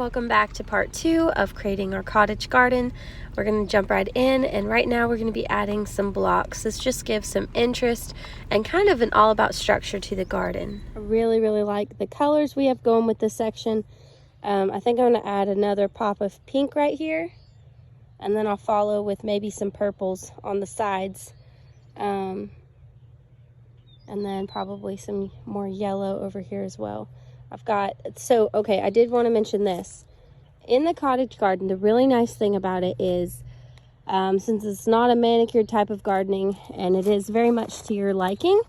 welcome back to part 2 of creating our cottage garden. We're going to jump right in, and right now we're going to be adding some blocks. This just gives some interest and kind of an all about structure to the garden. I really like the colors we have going with this section. I think I'm going to add another pop of pink right here, and then I'll follow with maybe some purples on the sides, and then probably some more yellow over here as well. I did want to mention this. In the cottage garden, the really nice thing about it is, since it's not a manicured type of gardening and it is very much to your liking,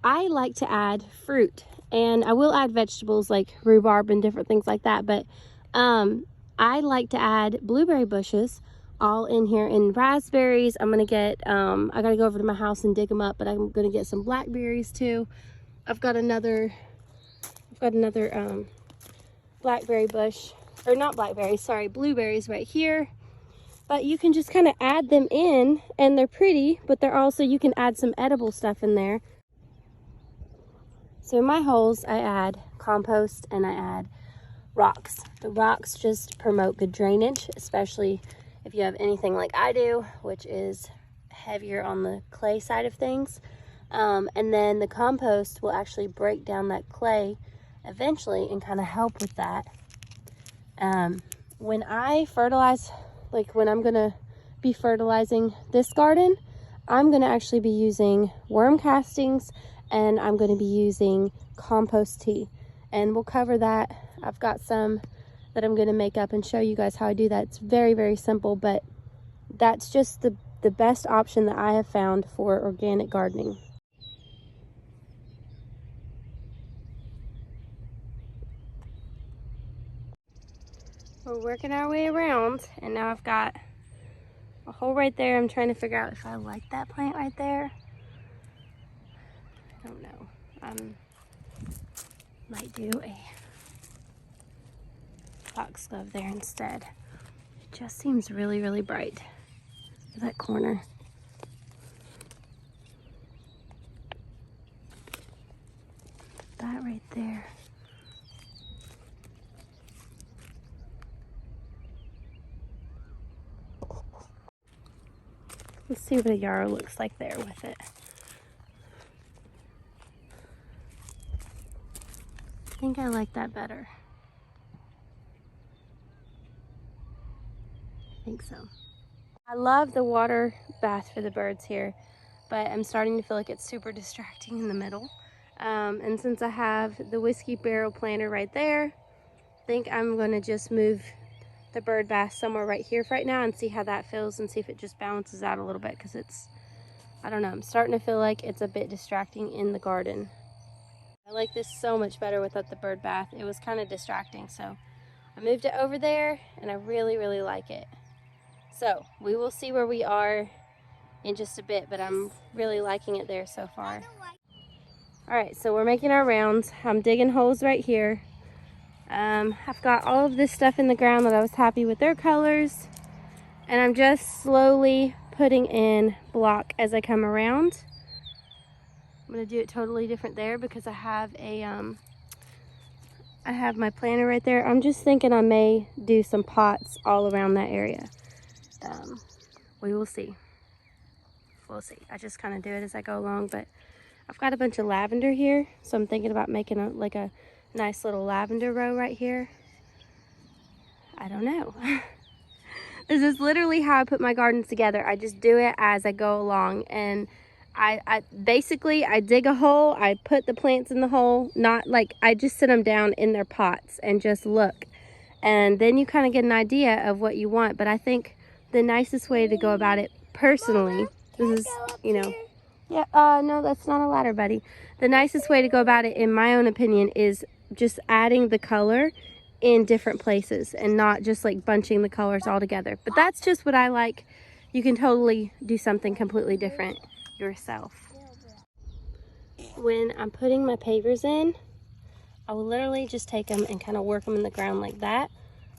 I like to add fruit. And I will add vegetables like rhubarb and different things like that, but I like to add blueberry bushes all in here, and raspberries. I'm gonna get, I gotta go over to my house and dig them up, but I'm gonna get some blackberries too. I've got another blackberry bush, or not blackberries, sorry, blueberries right here. But you can just kind of add them in, and they're pretty, but they're also, you can add some edible stuff in there. So in my holes, I add compost and I add rocks. The rocks just promote good drainage, especially if you have anything like I do, which is heavier on the clay side of things. And then the compost will actually break down that clay eventually and kind of help with that. When I fertilize, like when I'm gonna be fertilizing this garden, I'm gonna actually be using worm castings, and I'm gonna be using compost tea, and we'll cover that. I've got some that I'm gonna make up and show you guys how I do that. It's very simple, but that's just the best option that I have found for organic gardening. We're working our way around, and now I've got a hole right there. I'm trying to figure out if I like that plant right there. I don't know. Might do a foxglove there instead. It just seems really bright, that corner. That right there. Let's see what a yarrow looks like there with it. I think I like that better. I think so. I love the water bath for the birds here, but I'm starting to feel like it's super distracting in the middle. And since I have the whiskey barrel planter right there, I think I'm gonna just move the bird bath somewhere right here for right now and see how that feels, and see if it just balances out a little bit, because I don't know, I'm starting to feel like it's a bit distracting in the garden. I like this so much better without the bird bath. It was kind of distracting, so I moved it over there, and I really like it. So we will see where we are in just a bit, but I'm really liking it there so far. All right, so we're making our rounds. I'm digging holes right here. I've got all of this stuff in the ground that I was happy with their colors, and I'm just slowly putting in block as I come around. I'm gonna do it totally different there because I have my planter right there. I'm just thinking I may do some pots all around that area. We will see. We'll see. I just kind of do it as I go along, but I've got a bunch of lavender here, so I'm thinking about making a nice little lavender row right here. I don't know. This is literally how I put my gardens together. I just do it as I go along, and I basically dig a hole, I put the plants in the hole, not like, I just sit them down in their pots and just look, and then you kind of get an idea of what you want. But I think the nicest way to go about it personally, this is, you know, yeah, no, that's not a ladder, buddy. The nicest way to go about it, in my own opinion, is just adding the color in different places and not just like bunching the colors all together. But that's just what I like. You can totally do something completely different yourself. When I'm putting my pavers in, I will literally just take them and kind of work them in the ground like that.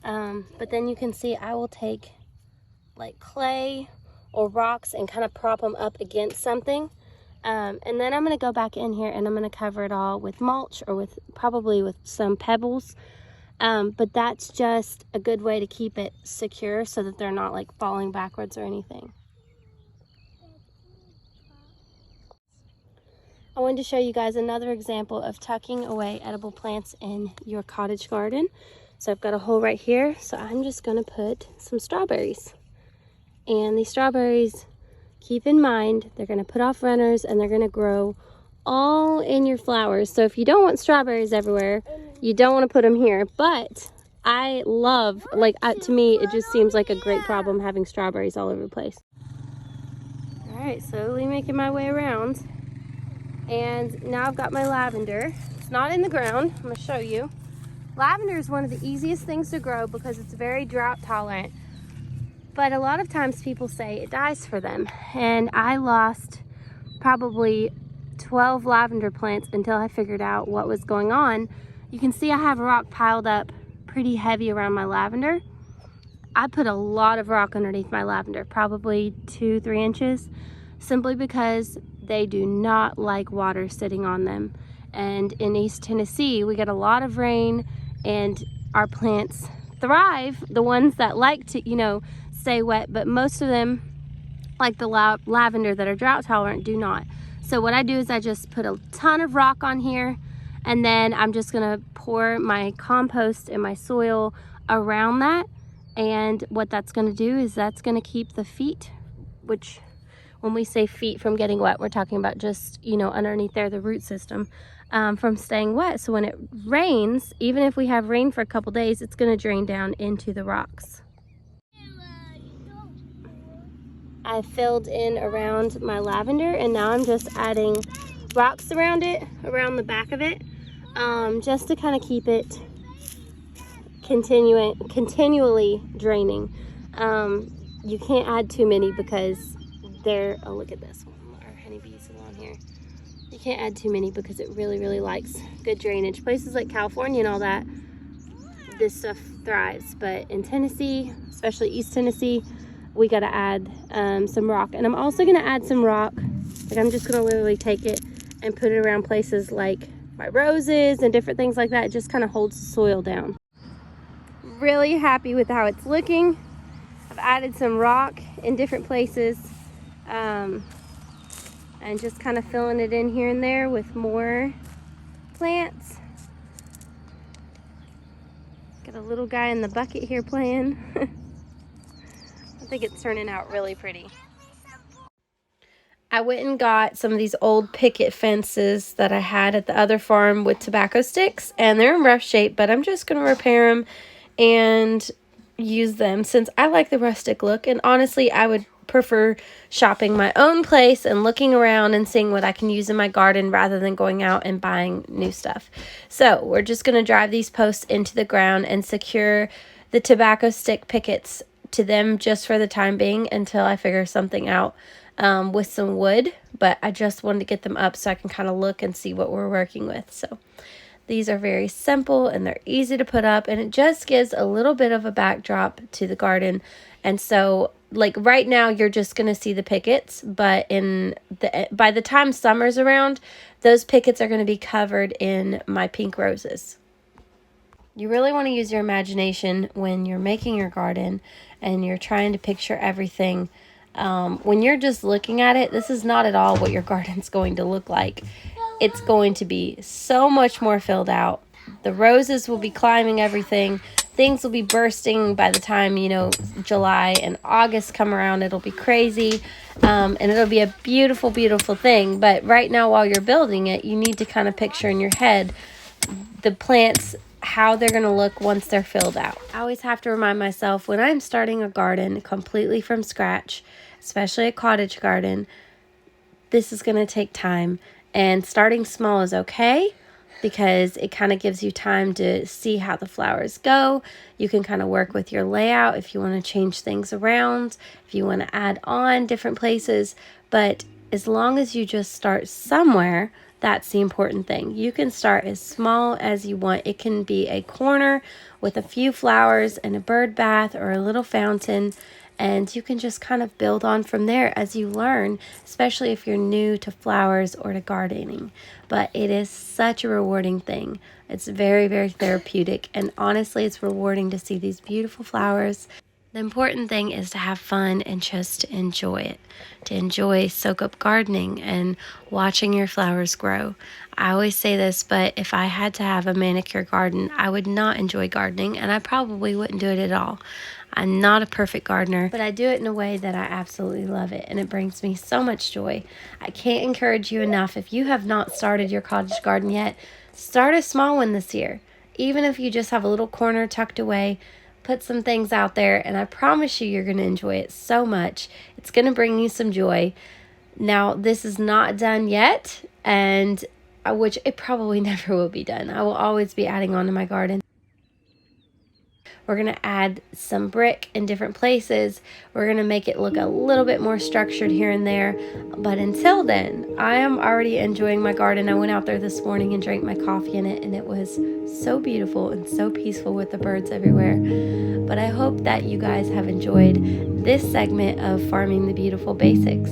But then you can see I will take like clay or rocks and kind of prop them up against something. And then I'm going to go back in here and I'm going to cover it all with mulch, or probably with some pebbles. But that's just a good way to keep it secure so that they're not like falling backwards or anything. I wanted to show you guys another example of tucking away edible plants in your cottage garden. So I've got a hole right here, so I'm just going to put some strawberries. And these strawberries, keep in mind, they're going to put off runners and they're going to grow all in your flowers. So if you don't want strawberries everywhere, you don't want to put them here. But I love, like, to me, it just seems like a great problem having strawberries all over the place. All right, slowly making my way around. And now I've got my lavender. It's not in the ground. I'm going to show you. Lavender is one of the easiest things to grow because it's very drought tolerant. But a lot of times people say it dies for them. And I lost probably 12 lavender plants until I figured out what was going on. You can see I have rock piled up pretty heavy around my lavender. I put a lot of rock underneath my lavender, probably 2-3 inches, simply because they do not like water sitting on them. And in East Tennessee, we get a lot of rain and our plants thrive, the ones that like to, you know, stay wet, but most of them, like the lavender that are drought tolerant, do not. So what I do is I just put a ton of rock on here, and then I'm just gonna pour my compost and my soil around that. And what that's gonna do is that's gonna keep the feet, which when we say feet from getting wet, we're talking about just, you know, underneath there, the root system, from staying wet. So when it rains, even if we have rain for a couple days, it's gonna drain down into the rocks. I filled in around my lavender, and now I'm just adding rocks around it, around the back of it, just to kind of keep it continually draining. You can't add too many because they're, oh, look at this one, our honeybees are on here. You can't add too many because it really likes good drainage. Places like California and all that, this stuff thrives, but in Tennessee, especially East Tennessee, we got to add some rock. And I'm also going to add some rock, like I'm just going to literally take it and put it around places like my roses and different things like that. It just kind of holds the soil down. Really happy with how it's looking. I've added some rock in different places, and just kind of filling it in here and there with more plants. Got a little guy in the bucket here playing. I think it's turning out really pretty. I went and got some of these old picket fences that I had at the other farm with tobacco sticks, and they're in rough shape, but I'm just going to repair them and use them since I like the rustic look. And honestly, I would prefer shopping my own place and looking around and seeing what I can use in my garden rather than going out and buying new stuff. So we're just going to drive these posts into the ground and secure the tobacco stick pickets to them just for the time being until I figure something out with some wood. But I just wanted to get them up so I can kind of look and see what we're working with. So these are very simple and they're easy to put up, and it just gives a little bit of a backdrop to the garden. And so like right now you're just going to see the pickets, but by the time summer's around, those pickets are going to be covered in my pink roses. You really want to use your imagination when you're making your garden and you're trying to picture everything. When you're just looking at it, this is not at all what your garden's going to look like. It's going to be so much more filled out. The roses will be climbing everything. Things will be bursting by the time, you know, July and August come around. It'll be crazy, and it'll be a beautiful, beautiful thing. But right now, while you're building it, you need to kind of picture in your head the plants, how they're going to look once they're filled out. I always have to remind myself when I'm starting a garden completely from scratch, especially a cottage garden, this is going to take time. And starting small is okay because it kind of gives you time to see how the flowers go. You can kind of work with your layout if you want to change things around, if you want to add on different places. But as long as you just start somewhere, That's the important thing. You can start as small as you want. It can be a corner with a few flowers and a bird bath or a little fountain, and you can just kind of build on from there as you learn, especially if you're new to flowers or to gardening. But it is such a rewarding thing. It's very, very therapeutic, and honestly, it's rewarding to see these beautiful flowers. The important thing is to have fun and just enjoy it, to enjoy soak up gardening and watching your flowers grow. I always say this, but if I had to have a manicure garden, I would not enjoy gardening, and I probably wouldn't do it at all. I'm not a perfect gardener, but I do it in a way that I absolutely love it, and it brings me so much joy. I can't encourage you enough. If you have not started your cottage garden yet, start a small one this year. Even if you just have a little corner tucked away, put some things out there, and I promise you, you're going to enjoy it so much. It's going to bring you some joy. Now, this is not done yet, and which it probably never will be done. I will always be adding on to my garden. We're going to add some brick in different places. We're going to make it look a little bit more structured here and there. But until then, I am already enjoying my garden. I went out there this morning and drank my coffee in it, and it was so beautiful and so peaceful with the birds everywhere. But I hope that you guys have enjoyed this segment of Farming the Beautiful Basics.